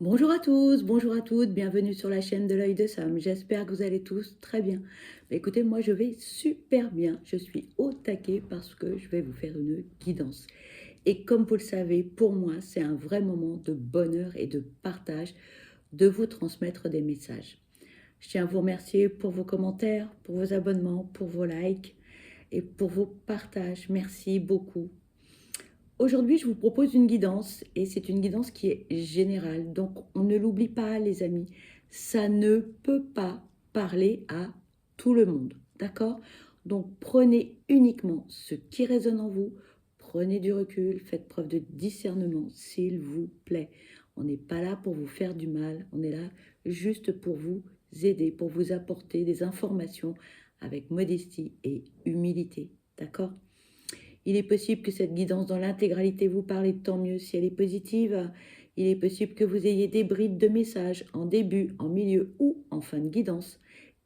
Bonjour à tous, bonjour à toutes, bienvenue sur la chaîne de l'œil de Sam. J'espère que vous allez tous très bien. Écoutez, moi je vais super bien. Je suis au taquet parce que je vais vous faire une guidance. Et comme vous le savez, pour moi, c'est un vrai moment de bonheur et de partage de vous transmettre des messages. Je tiens à vous remercier pour vos commentaires, pour vos abonnements, pour vos likes et pour vos partages. Merci beaucoup. Aujourd'hui, je vous propose une guidance et c'est une guidance qui est générale. Donc, on ne l'oublie pas, les amis. Ça ne peut pas parler à tout le monde. D'accord? Donc, prenez uniquement ce qui résonne en vous. Prenez du recul. Faites preuve de discernement, s'il vous plaît. On n'est pas là pour vous faire du mal. On est là juste pour vous aider, pour vous apporter des informations avec modestie et humilité. D'accord? Il est possible que cette guidance dans l'intégralité vous parle, tant mieux si elle est positive. Il est possible que vous ayez des brides de messages en début, en milieu ou en fin de guidance.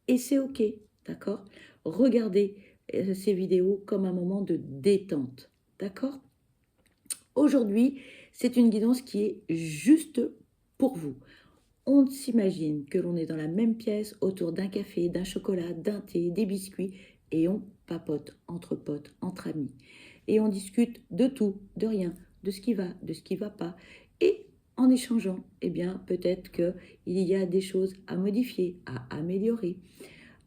Et c'est OK, d'accord? Regardez ces vidéos comme un moment de détente, d'accord? Aujourd'hui, c'est une guidance qui est juste pour vous. On s'imagine que l'on est dans la même pièce autour d'un café, d'un chocolat, d'un thé, des biscuits et on papote entre potes, entre amis. Et on discute de tout, de rien, de ce qui va pas. Et en échangeant, eh bien, peut-être qu'il y a des choses à modifier, à améliorer.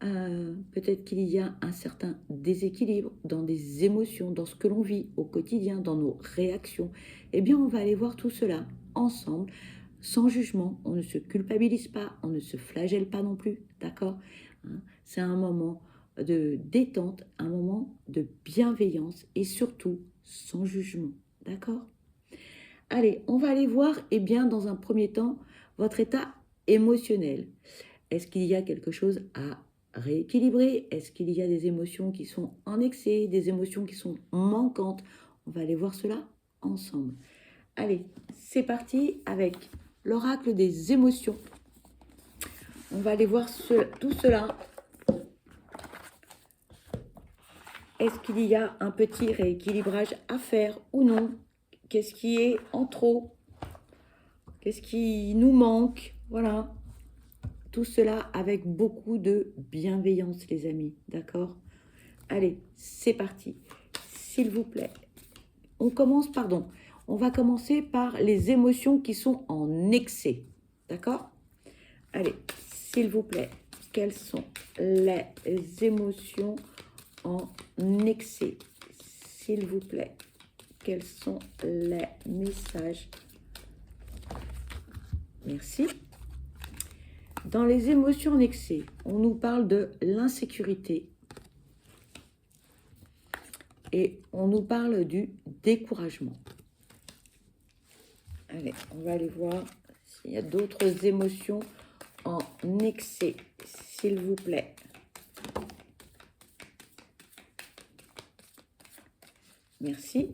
Peut-être qu'il y a un certain déséquilibre dans des émotions, dans ce que l'on vit au quotidien, dans nos réactions. Eh bien, on va aller voir tout cela ensemble, sans jugement. On ne se culpabilise pas, on ne se flagelle pas non plus, d'accord? C'est un moment de détente, un moment de bienveillance et surtout sans jugement, d'accord? Allez, on va aller voir, eh bien, dans un premier temps, votre état émotionnel. Est-ce qu'il y a quelque chose à rééquilibrer? Est-ce qu'il y a des émotions qui sont en excès, des émotions qui sont manquantes? On va aller voir cela ensemble. Allez, c'est parti avec l'oracle des émotions. On va aller voir tout cela. Est-ce qu'il y a un petit rééquilibrage à faire ou non? Qu'est-ce qui est en trop? Qu'est-ce qui nous manque? Voilà. Tout cela avec beaucoup de bienveillance, les amis. D'accord? Allez, c'est parti. S'il vous plaît. On va commencer par les émotions qui sont en excès. D'accord? Allez, s'il vous plaît. Quelles sont les émotions en excès? S'il vous plaît. Quels sont les messages? Merci. Dans les émotions en excès, on nous parle de l'insécurité et on nous parle du découragement. Allez, on va aller voir s'il y a d'autres émotions en excès, s'il vous plaît. Merci.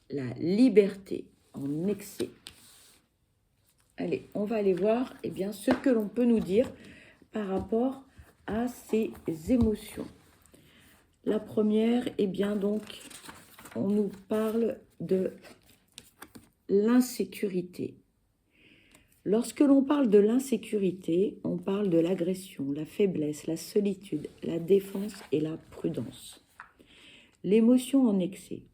La liberté en excès. Allez, on va aller voir eh bien, ce que l'on peut nous dire par rapport à ces émotions. La première, eh bien donc, on nous parle de l'insécurité. Lorsque l'on parle de l'insécurité, on parle de l'agression, la faiblesse, la solitude, la défense et la prudence. L'émotion en excès.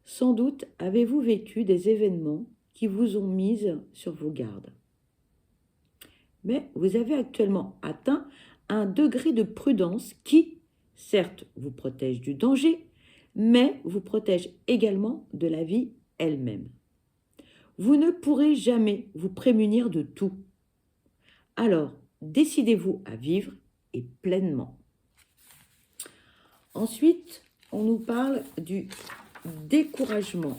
Sans doute avez-vous vécu des événements qui vous ont mise sur vos gardes. Mais vous avez actuellement atteint un degré de prudence qui, certes, vous protège du danger, mais vous protège également de la vie elle-même. Vous ne pourrez jamais vous prémunir de tout. Alors, décidez-vous à vivre et pleinement. Ensuite, on nous parle du découragement.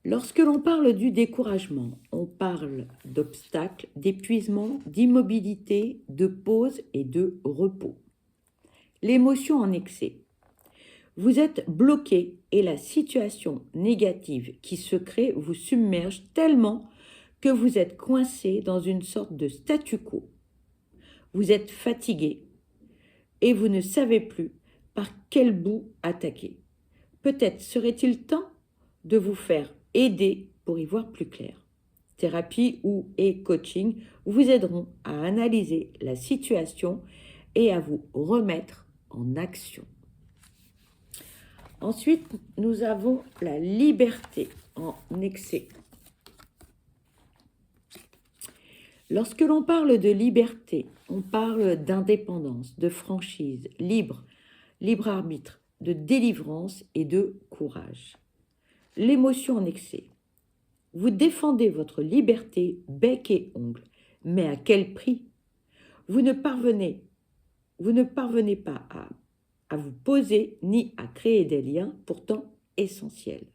Lorsque l'on parle du découragement, on parle d'obstacles, d'épuisement, d'immobilité, de pause et de repos. L'émotion en excès. Vous êtes bloqué et la situation négative qui se crée vous submerge tellement que vous êtes coincé dans une sorte de statu quo. Vous êtes fatigué et vous ne savez plus par quel bout attaquer. Peut-être serait-il temps de vous faire aider pour y voir plus clair. Thérapie ou coaching vous aideront à analyser la situation et à vous remettre en action. Ensuite, nous avons la liberté en excès. Lorsque l'on parle de liberté, on parle d'indépendance, de franchise, libre arbitre, de délivrance et de courage. L'émotion en excès. Vous défendez votre liberté bec et ongle, mais à quel prix? Vous ne parvenez pas à vous poser ni à créer des liens pourtant essentiels.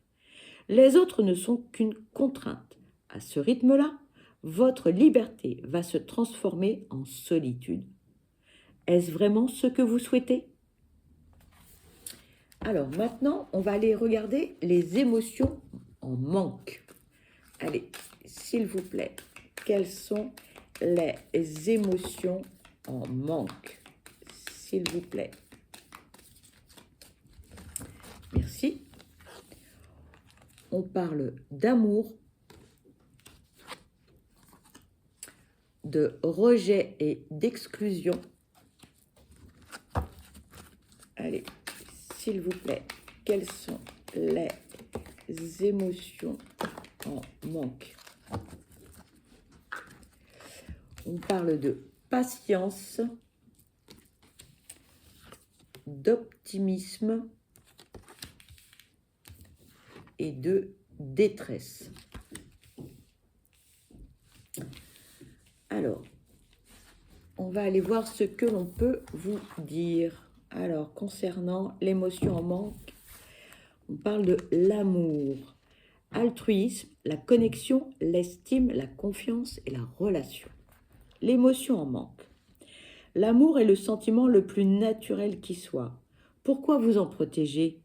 Les autres ne sont qu'une contrainte. À ce rythme-là, votre liberté va se transformer en solitude. Est-ce vraiment ce que vous souhaitez? Alors maintenant, on va aller regarder les émotions en manque. Allez, s'il vous plaît, quelles sont les émotions en manque? S'il vous plaît. Merci. On parle d'amour, de rejet et d'exclusion. Allez, s'il vous plaît, quelles sont les émotions en manque? On parle de patience, d'optimisme et de détresse. Alors, on va aller voir ce que l'on peut vous dire. Alors, concernant l'émotion en manque, on parle de l'amour, altruisme, la connexion, l'estime, la confiance et la relation. L'émotion en manque. L'amour est le sentiment le plus naturel qui soit. Pourquoi vous en protéger?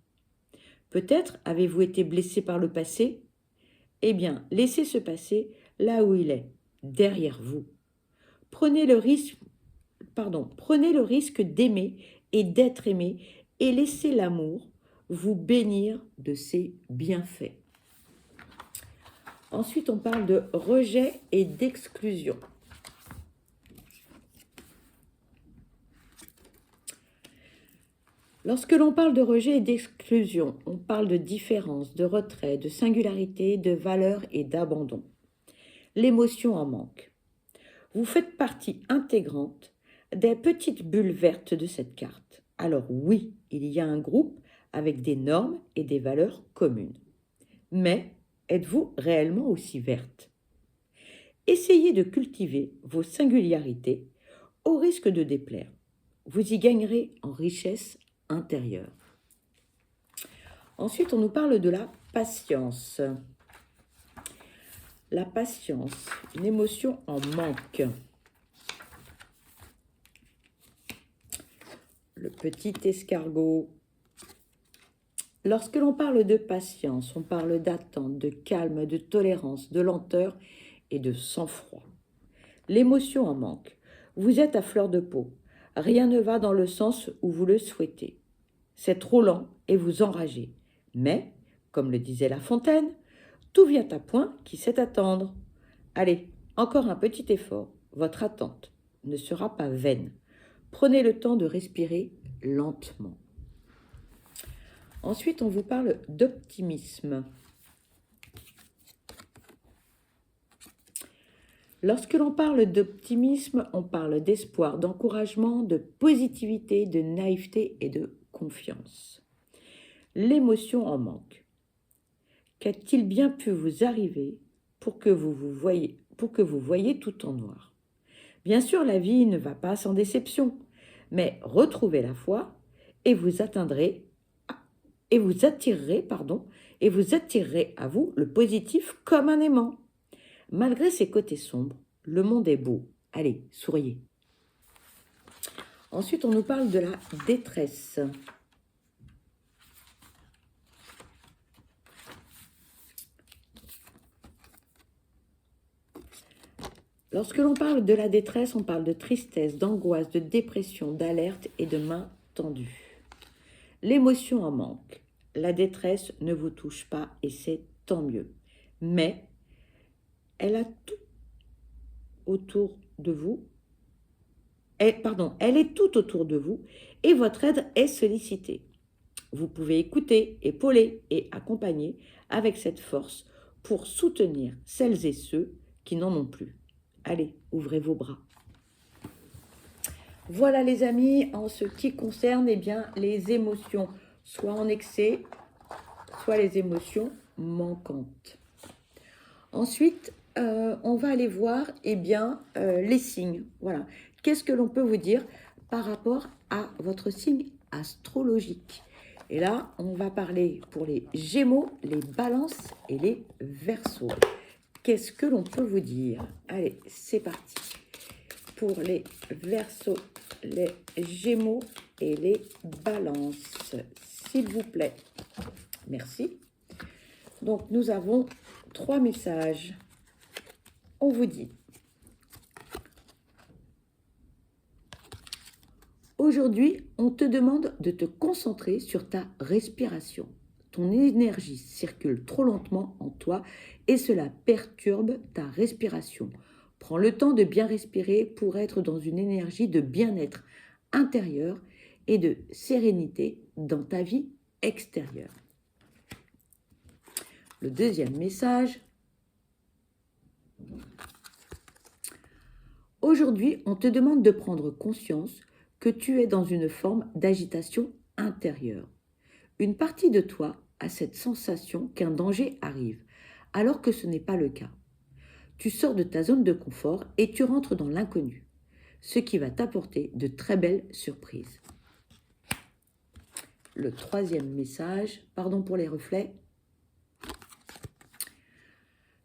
Peut-être avez-vous été blessé par le passé? Eh bien, laissez ce passé là où il est, derrière vous. Prenez le risque d'aimer et d'être aimé et laissez l'amour vous bénir de ses bienfaits. Ensuite, on parle de rejet et d'exclusion. Lorsque l'on parle de rejet et d'exclusion, on parle de différence, de retrait, de singularité, de valeur et d'abandon. L'émotion en manque. Vous faites partie intégrante des petites bulles vertes de cette carte. Alors oui, il y a un groupe avec des normes et des valeurs communes. Mais êtes-vous réellement aussi verte? Essayez de cultiver vos singularités au risque de déplaire. Vous y gagnerez en richesse intérieure. Ensuite, on nous parle de la patience. La patience, une émotion en manque. Le petit escargot. Lorsque l'on parle de patience, on parle d'attente, de calme, de tolérance, de lenteur et de sang-froid. L'émotion en manque. Vous êtes à fleur de peau. Rien ne va dans le sens où vous le souhaitez. C'est trop lent et vous enragez. Mais, comme le disait La Fontaine, tout vient à point qui sait attendre. Allez, encore un petit effort. Votre attente ne sera pas vaine. Prenez le temps de respirer lentement. Ensuite, on vous parle d'optimisme. Lorsque l'on parle d'optimisme, on parle d'espoir, d'encouragement, de positivité, de naïveté et de confiance. L'émotion en manque. Qu'a-t-il bien pu vous arriver pour que vous voyiez tout en noir? Bien sûr, la vie ne va pas sans déception, mais retrouvez la foi et vous attirerez à vous le positif comme un aimant. Malgré ses côtés sombres, le monde est beau. Allez, souriez. Ensuite, on nous parle de la détresse. Lorsque l'on parle de la détresse, on parle de tristesse, d'angoisse, de dépression, d'alerte et de main tendue. L'émotion en manque. La détresse ne vous touche pas et c'est tant mieux. Mais elle a tout autour de vous. Elle est tout autour de vous et votre aide est sollicitée. Vous pouvez écouter, épauler et accompagner avec cette force pour soutenir celles et ceux qui n'en ont plus. Allez, ouvrez vos bras. Voilà les amis, en ce qui concerne les émotions, soit en excès, soit les émotions manquantes. Ensuite, on va aller voir les signes. Voilà. Qu'est-ce que l'on peut vous dire par rapport à votre signe astrologique? Et là, on va parler pour les Gémeaux, les Balances et les Verseaux. Qu'est-ce que l'on peut vous dire? Allez, c'est parti. Pour les Verseaux, les Gémeaux et les Balances, s'il vous plaît. Merci. Donc, nous avons 3 messages. On vous dit: aujourd'hui, on te demande de te concentrer sur ta respiration. Ton énergie circule trop lentement en toi et cela perturbe ta respiration. Prends le temps de bien respirer pour être dans une énergie de bien-être intérieur et de sérénité dans ta vie extérieure. Le deuxième message: aujourd'hui, on te demande de prendre conscience que tu es dans une forme d'agitation intérieure. Une partie de toi a cette sensation qu'un danger arrive, alors que ce n'est pas le cas. Tu sors de ta zone de confort et tu rentres dans l'inconnu, ce qui va t'apporter de très belles surprises. Le troisième message, pardon pour les reflets.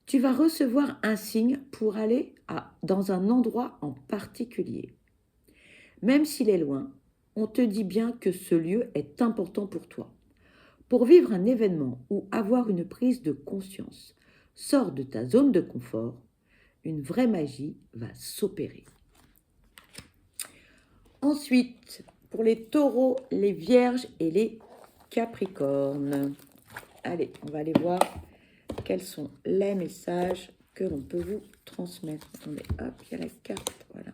Tu vas recevoir un signe pour aller dans un endroit en particulier. Même s'il est loin, on te dit bien que ce lieu est important pour toi. Pour vivre un événement ou avoir une prise de conscience, sors de ta zone de confort, une vraie magie va s'opérer. Ensuite, pour les taureaux, les vierges et les capricornes. Allez, on va aller voir quels sont les messages que l'on peut vous transmettre. Attendez, hop, il y a la carte, voilà.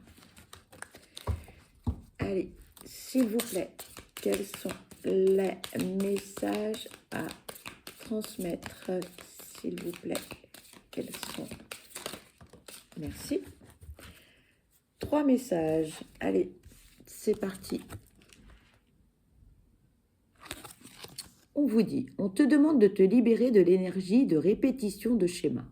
Allez, s'il vous plaît, quels sont les messages à transmettre, s'il vous plaît? Quels sont? Merci. 3 messages. Allez, c'est parti. On vous dit, on te demande de te libérer de l'énergie de répétition de schémas.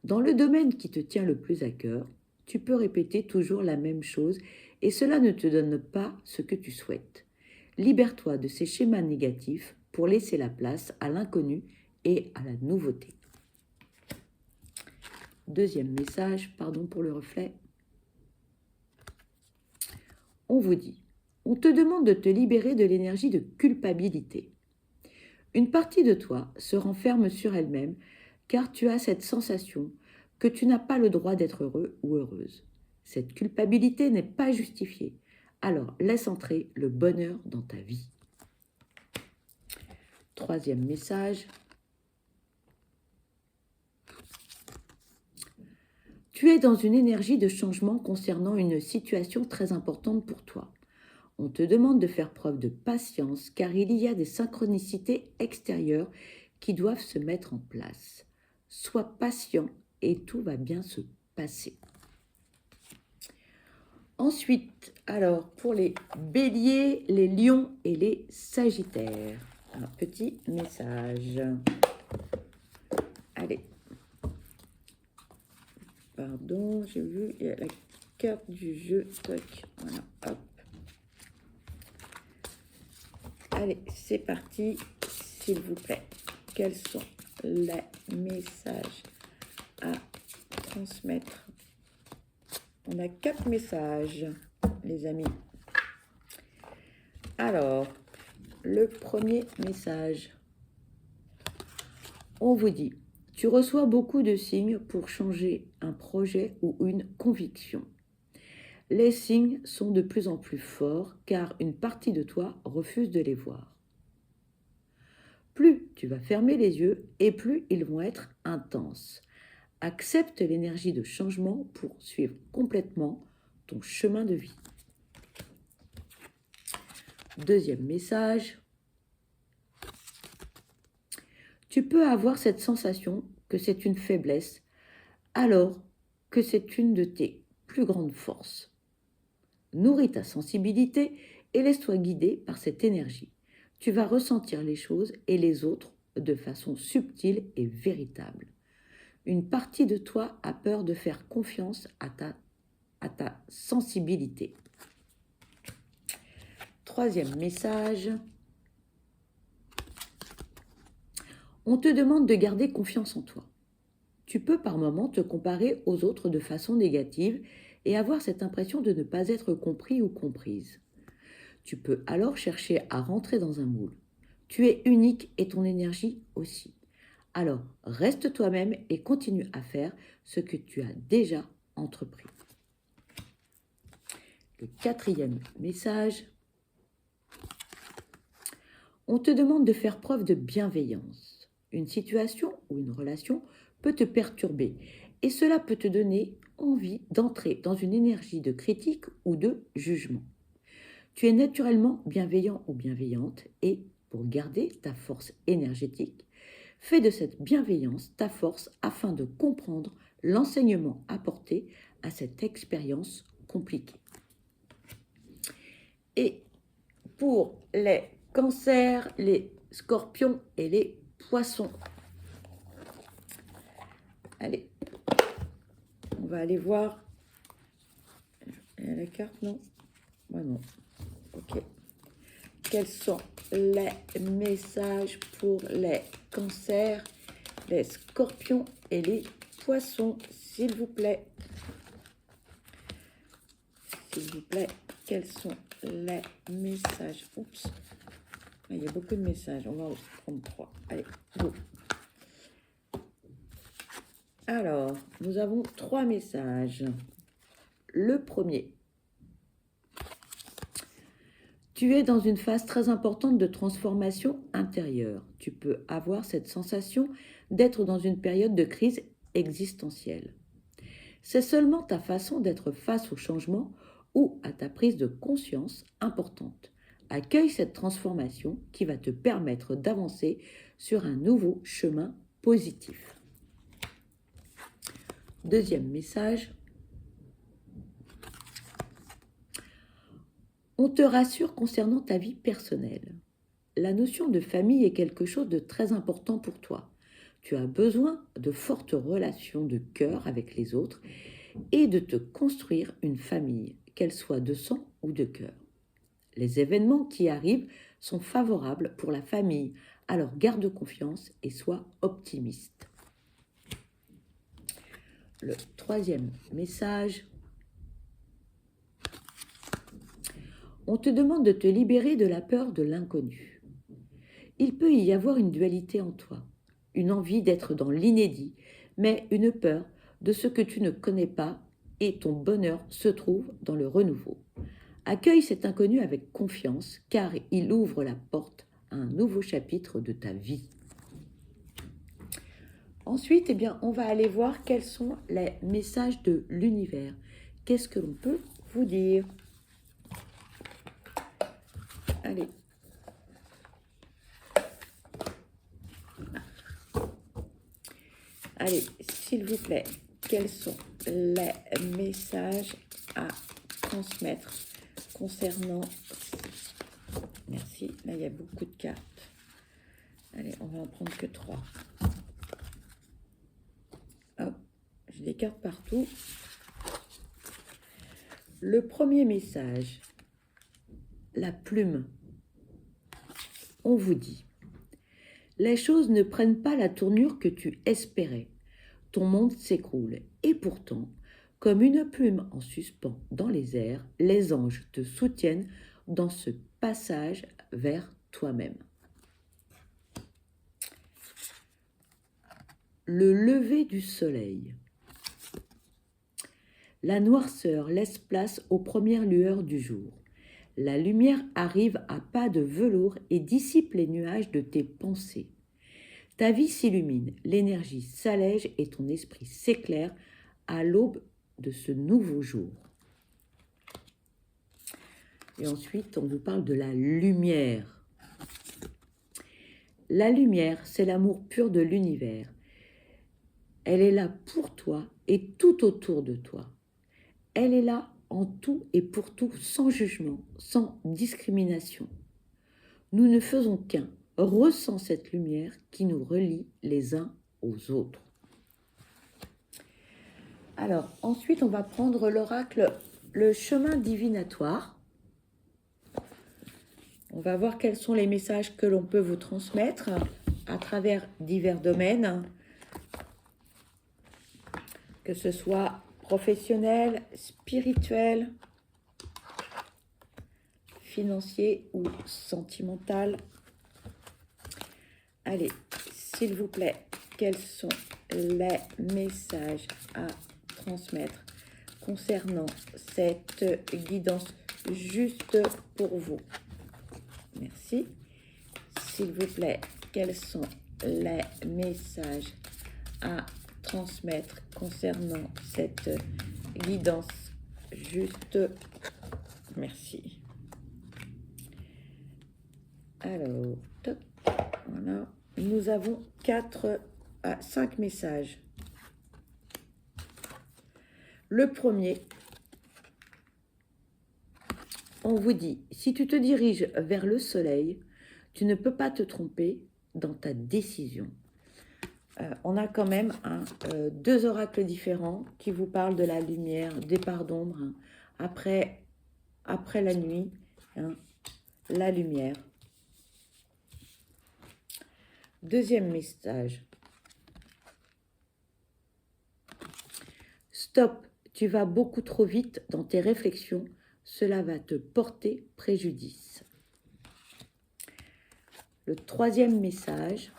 Dans le domaine qui te tient le plus à cœur, tu peux répéter toujours la même chose et cela ne te donne pas ce que tu souhaites. Libère-toi de ces schémas négatifs pour laisser la place à l'inconnu et à la nouveauté. Deuxième message, pardon pour le reflet. On vous dit, on te demande de te libérer de l'énergie de culpabilité. Une partie de toi se renferme sur elle-même car tu as cette sensation que tu n'as pas le droit d'être heureux ou heureuse. Cette culpabilité n'est pas justifiée, alors laisse entrer le bonheur dans ta vie. Troisième message. Tu es dans une énergie de changement concernant une situation très importante pour toi. On te demande de faire preuve de patience car il y a des synchronicités extérieures qui doivent se mettre en place. Sois patient et tout va bien se passer. Ensuite, alors pour les béliers, les lions et les sagittaires. Un petit message. Allez. Pardon, j'ai vu la carte du jeu. Toc. Voilà, hop. Allez, c'est parti, s'il vous plaît. Quels sont les messages à transmettre? On a 4 messages, les amis. Alors, le premier message. On vous dit, Tu reçois beaucoup de signes pour changer un projet ou une conviction. Les signes sont de plus en plus forts car une partie de toi refuse de les voir. Plus tu vas fermer les yeux et plus ils vont être intenses. Accepte l'énergie de changement pour suivre complètement ton chemin de vie. Deuxième message. Tu peux avoir cette sensation que c'est une faiblesse alors que c'est une de tes plus grandes forces. Nourris ta sensibilité et laisse-toi guider par cette énergie. Tu vas ressentir les choses et les autres de façon subtile et véritable. Une partie de toi a peur de faire confiance à ta sensibilité. Troisième message. On te demande de garder confiance en toi. Tu peux par moments te comparer aux autres de façon négative et avoir cette impression de ne pas être compris ou comprise. Tu peux alors chercher à rentrer dans un moule. Tu es unique et ton énergie aussi. Alors, reste toi-même et continue à faire ce que tu as déjà entrepris. Le quatrième message. On te demande de faire preuve de bienveillance. Une situation ou une relation peut te perturber et cela peut te donner envie d'entrer dans une énergie de critique ou de jugement. Tu es naturellement bienveillant ou bienveillante et pour garder ta force énergétique, fais de cette bienveillance ta force afin de comprendre l'enseignement apporté à cette expérience compliquée. Et pour les cancers, les scorpions et les poissons. Allez, on va aller voir. Il y a la carte, non? Moi non. Ok. Quels sont les messages pour les cancers, les scorpions et les poissons, s'il vous plaît? S'il vous plaît, quels sont les messages? Oups, il y a beaucoup de messages. On va en prendre 3. Allez, go. Alors, nous avons 3 messages. Le premier. Tu es dans une phase très importante de transformation intérieure. Tu peux avoir cette sensation d'être dans une période de crise existentielle. C'est seulement ta façon d'être face au changement ou à ta prise de conscience importante. Accueille cette transformation qui va te permettre d'avancer sur un nouveau chemin positif. Deuxième message. On te rassure concernant ta vie personnelle. La notion de famille est quelque chose de très important pour toi. Tu as besoin de fortes relations de cœur avec les autres et de te construire une famille, qu'elle soit de sang ou de cœur. Les événements qui arrivent sont favorables pour la famille, alors garde confiance et sois optimiste. Le troisième message. On te demande de te libérer de la peur de l'inconnu. Il peut y avoir une dualité en toi, une envie d'être dans l'inédit, mais une peur de ce que tu ne connais pas et ton bonheur se trouve dans le renouveau. Accueille cet inconnu avec confiance car il ouvre la porte à un nouveau chapitre de ta vie. Ensuite, on va aller voir quels sont les messages de l'univers. Qu'est-ce que l'on peut vous dire ? Allez. Allez, s'il vous plaît, quels sont les messages à transmettre concernant... Merci, là il y a beaucoup de cartes. Allez, on va en prendre que 3. Hop, j'ai des cartes partout. Le premier message, la plume. On vous dit, les choses ne prennent pas la tournure que tu espérais. Ton monde s'écroule. Et pourtant, comme une plume en suspens dans les airs, les anges te soutiennent dans ce passage vers toi-même. le lever du soleil. La noirceur laisse place aux premières lueurs du jour. La lumière arrive à pas de velours et dissipe les nuages de tes pensées. Ta vie s'illumine, l'énergie s'allège et ton esprit s'éclaire à l'aube de ce nouveau jour. Et ensuite, on vous parle de la lumière. La lumière, c'est l'amour pur de l'univers. Elle est là pour toi et tout autour de toi. Elle est là en tout et pour tout, sans jugement, sans discrimination. Nous ne faisons qu'un. Ressens cette lumière qui nous relie les uns aux autres. Alors, ensuite, on va prendre l'oracle, le chemin divinatoire. On va voir quels sont les messages que l'on peut vous transmettre à travers divers domaines, que ce soit professionnel, spirituel, financier ou sentimental. Allez, s'il vous plaît, quels sont les messages à transmettre concernant cette guidance juste pour vous? Merci. S'il vous plaît, quels sont les messages à transmettre concernant cette guidance juste? Merci. Alors, top, voilà. Nous avons 4 à 5 messages. Le premier, on vous dit, si tu te diriges vers le soleil, tu ne peux pas te tromper dans ta décision. On a quand même deux oracles différents qui vous parlent de la lumière, des parts d'ombre, hein, après la nuit, hein, la lumière. Deuxième message. Stop, tu vas beaucoup trop vite dans tes réflexions, cela va te porter préjudice. Le troisième message.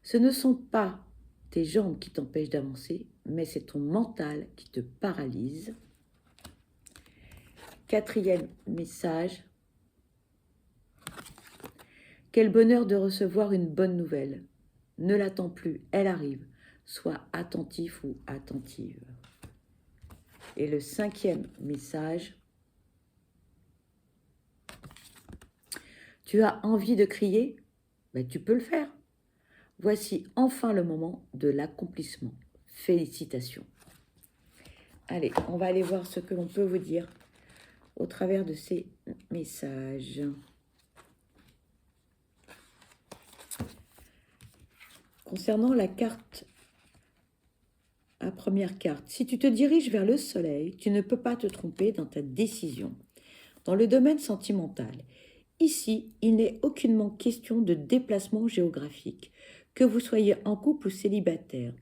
Ce ne sont pas tes jambes qui t'empêchent d'avancer, mais c'est ton mental qui te paralyse. Quatrième message. Quel bonheur de recevoir une bonne nouvelle. Ne l'attends plus, elle arrive. Sois attentif ou attentive. Et le cinquième message. Tu as envie de crier? Ben, tu peux le faire. Voici enfin le moment de l'accomplissement. Félicitations. Allez, on va aller voir ce que l'on peut vous dire au travers de ces messages. Concernant la carte, la première carte, si tu te diriges vers le soleil, tu ne peux pas te tromper dans ta décision. Dans le domaine sentimental, ici, il n'est aucunement question de déplacement géographique, que vous soyez en couple ou célibataire.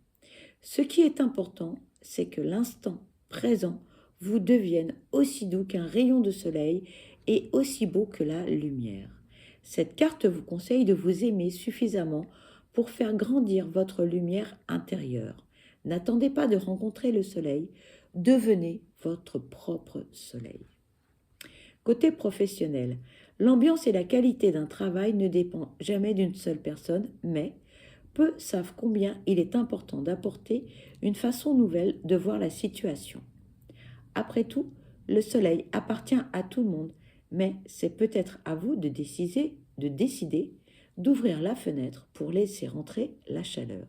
Ce qui est important, c'est que l'instant présent vous devienne aussi doux qu'un rayon de soleil et aussi beau que la lumière. Cette carte vous conseille de vous aimer suffisamment pour faire grandir votre lumière intérieure. N'attendez pas de rencontrer le soleil, devenez votre propre soleil. Côté professionnel, l'ambiance et la qualité d'un travail ne dépendent jamais d'une seule personne, mais peu savent combien il est important d'apporter une façon nouvelle de voir la situation. Après tout, le soleil appartient à tout le monde, mais c'est peut-être à vous de décider d'ouvrir la fenêtre pour laisser rentrer la chaleur.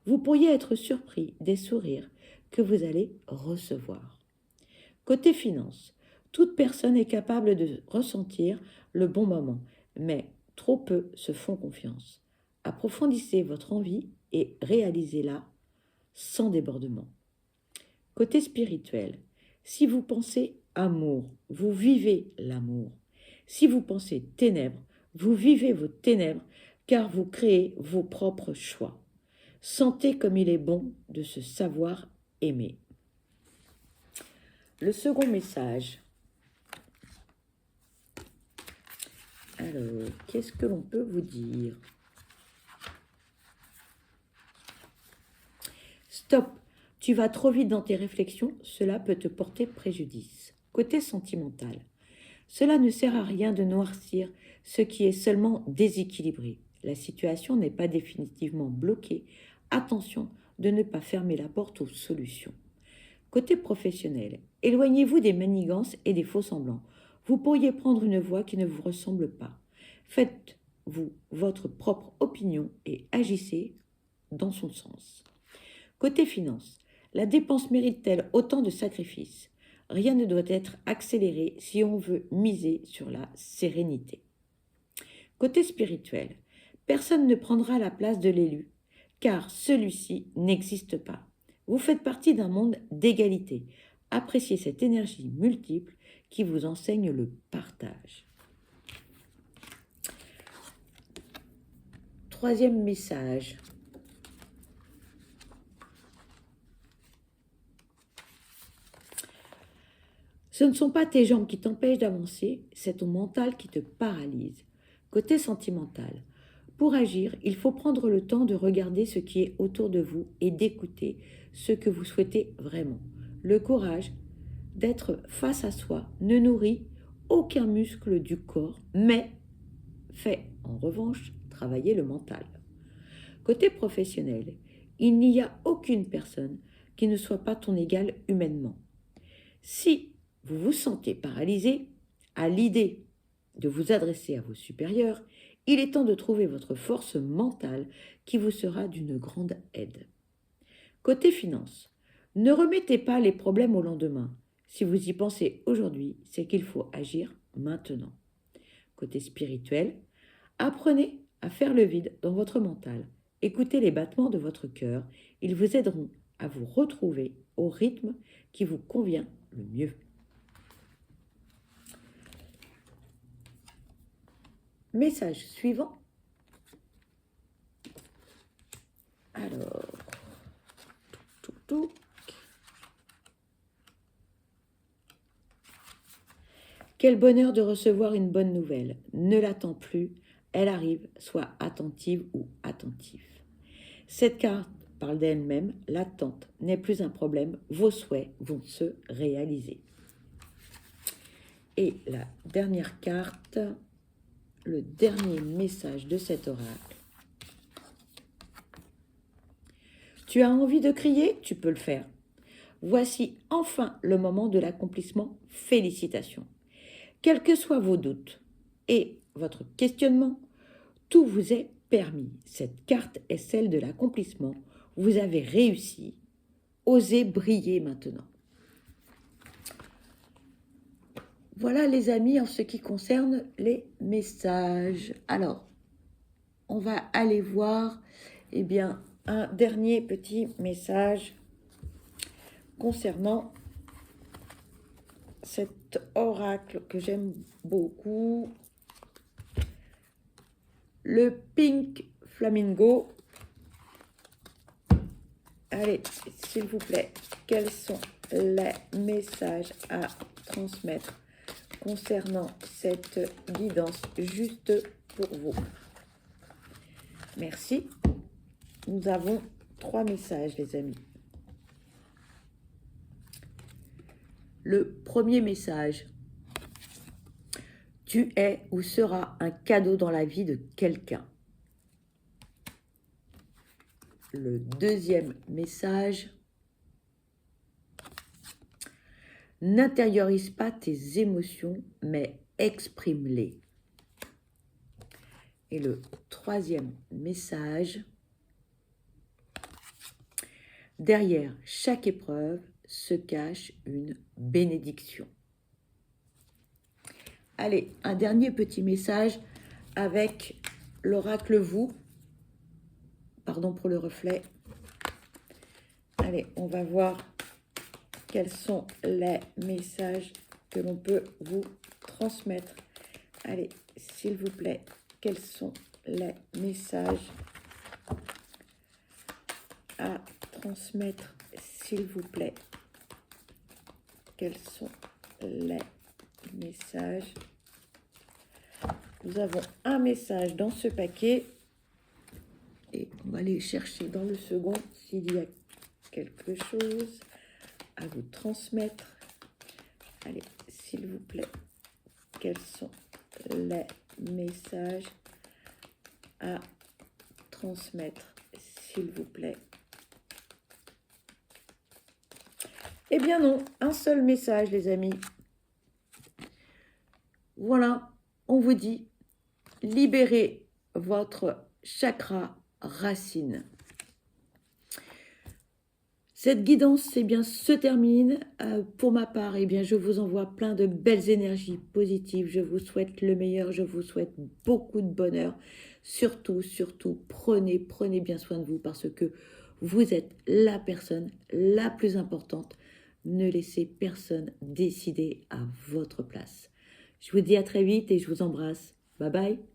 Vous pourriez être surpris des sourires que vous allez recevoir. Côté finances, toute personne est capable de ressentir le bon moment, mais trop peu se font confiance. Approfondissez votre envie et réalisez-la sans débordement. Côté spirituel, si vous pensez amour, vous vivez l'amour. Si vous pensez ténèbres, vous vivez vos ténèbres car vous créez vos propres choix. Sentez comme il est bon de se savoir aimer. Le second message. Alors, qu'est-ce que l'on peut vous dire? Stop, tu vas trop vite dans tes réflexions, cela peut te porter préjudice. Côté sentimental, cela ne sert à rien de noircir ce qui est seulement déséquilibré. La situation n'est pas définitivement bloquée. Attention de ne pas fermer la porte aux solutions. Côté professionnel, éloignez-vous des manigances et des faux-semblants. Vous pourriez prendre une voie qui ne vous ressemble pas. Faites-vous votre propre opinion et agissez dans son sens. Côté finance, la dépense mérite-t-elle autant de sacrifices? Rien ne doit être accéléré si on veut miser sur la sérénité. Côté spirituel, personne ne prendra la place de l'élu, car celui-ci n'existe pas. Vous faites partie d'un monde d'égalité. Appréciez cette énergie multiple qui vous enseigne le partage. Troisième message. Ce ne sont pas tes jambes qui t'empêchent d'avancer, c'est ton mental qui te paralyse. Côté sentimental, pour agir, il faut prendre le temps de regarder ce qui est autour de vous et d'écouter ce que vous souhaitez vraiment. Le courage d'être face à soi ne nourrit aucun muscle du corps, mais fait en revanche travailler le mental. Côté professionnel, il n'y a aucune personne qui ne soit pas ton égal humainement. Si vous vous sentez paralysé à l'idée de vous adresser à vos supérieurs, il est temps de trouver votre force mentale qui vous sera d'une grande aide. Côté finance, ne remettez pas les problèmes au lendemain. Si vous y pensez aujourd'hui, c'est qu'il faut agir maintenant. Côté spirituel, apprenez à faire le vide dans votre mental. Écoutez les battements de votre cœur. Ils vous aideront à vous retrouver au rythme qui vous convient le mieux. Message suivant. Alors, quel bonheur de recevoir une bonne nouvelle. Ne l'attends plus, elle arrive, sois attentive ou attentif. Cette carte parle d'elle-même, l'attente n'est plus un problème, vos souhaits vont se réaliser. Et la dernière carte, le dernier message de cet oracle. Tu as envie de crier? Tu peux le faire. Voici enfin le moment de l'accomplissement. Félicitations. Quels que soient vos doutes et votre questionnement, tout vous est permis. Cette carte est celle de l'accomplissement. Vous avez réussi. Osez briller maintenant. Voilà les amis en ce qui concerne les messages. Alors, on va aller voir un dernier petit message concernant cet oracle que j'aime beaucoup. Le Pink Flamingo. Allez, s'il vous plaît, quels sont les messages à transmettre concernant cette guidance juste pour vous? Merci. Nous avons 3 messages, les amis. Le premier message. Tu es ou seras un cadeau dans la vie de quelqu'un. Le deuxième message. N'intériorise pas tes émotions, mais exprime-les. Et le troisième message. Derrière chaque épreuve se cache une bénédiction. Allez, un dernier petit message avec l'oracle vous. Pardon pour le reflet. Allez, on va voir quels sont les messages que l'on peut vous transmettre. Allez, s'il vous plaît, quels sont les messages à transmettre, s'il vous plaît? Quels sont les messages? Nous avons un message dans ce paquet et on va aller chercher dans le second s'il y a quelque chose à vous transmettre. Allez, s'il vous plaît, quels sont les messages à transmettre, s'il vous plaît? Eh bien non, un seul message, les amis. Voilà, on vous dit, libérez votre chakra racine. Cette guidance, eh bien, se termine. Pour ma part, eh bien, je vous envoie plein de belles énergies positives. Je vous souhaite le meilleur. Je vous souhaite beaucoup de bonheur. Surtout, surtout, prenez bien soin de vous parce que vous êtes la personne la plus importante. Ne laissez personne décider à votre place. Je vous dis à très vite et je vous embrasse. Bye bye.